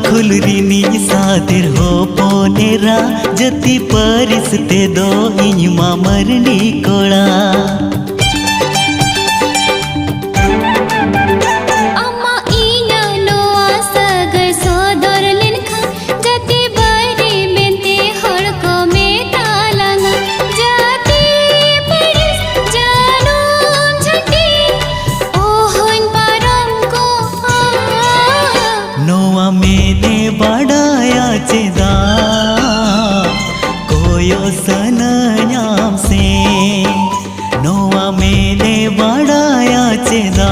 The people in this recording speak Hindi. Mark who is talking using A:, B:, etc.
A: खुलरिनी सातिर हो पोनेरा जति परिसते दो इन्मा मरनी कोड़ा मैंने बढ़ाया चेदा कोयो सनयाम से नोआ मैंने बढ़ाया चेदा